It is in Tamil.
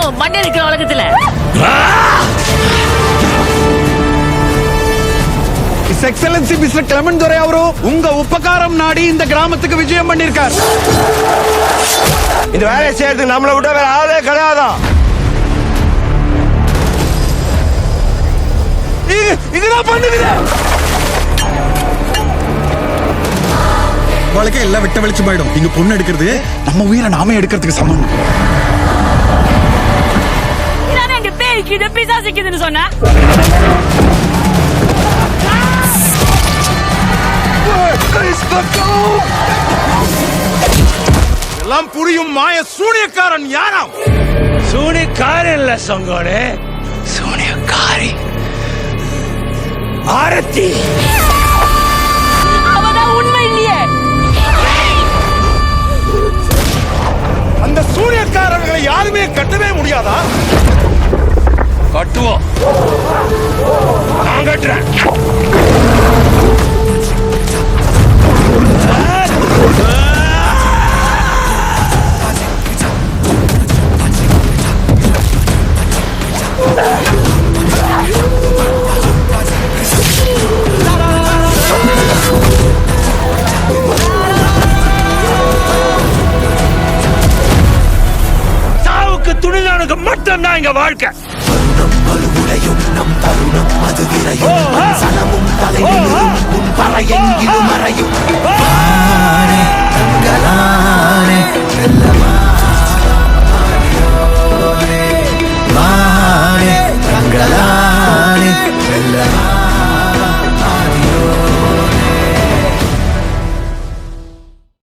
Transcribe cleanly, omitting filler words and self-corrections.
மட்டும் மண்ணே இருக்கிற உலகத்துல. His Excellency Mr. Clement Dore அவரு உங்க உபகாரம் நாடி இந்த கிராமத்துக்கு விஜயம் பண்ணிருக்கார். இந்த வேலையை செய்யறதுக்கு நம்மளை விட வேற ஆளே கிடையாதான். இதுதான் பண்ணுகிறேன். வாழ்க்கை எல்லாம் விட்ட வெளிச்சு போயிடும். இங்க பொண்ணு எடுக்கிறது நம்ம உயிரை நாமே எடுக்கிறதுக்கு சமம். இதானே எங்க பேய்க்கு பிசாசிக்குதுன்னு சொன்ன. எல்லாம் புரியும் மாய சூனியக்காரன் யாராம்? சூனியக்காரன் இல்ல சங்கோனே, சூனியக்காரி ஆரத்தி. அவதான் உண்மை இல்லையே. அந்த சூனியக்காரர்களை யாருமே கட்டவே முடியாதா? கட்டுவோம், நான் கட்டுறேன். சாவுக்கு துணிதானுக்கு மட்டும்தான் இங்க வாழ்க்கை. சனமும் தலையும் பறையும் மறையும்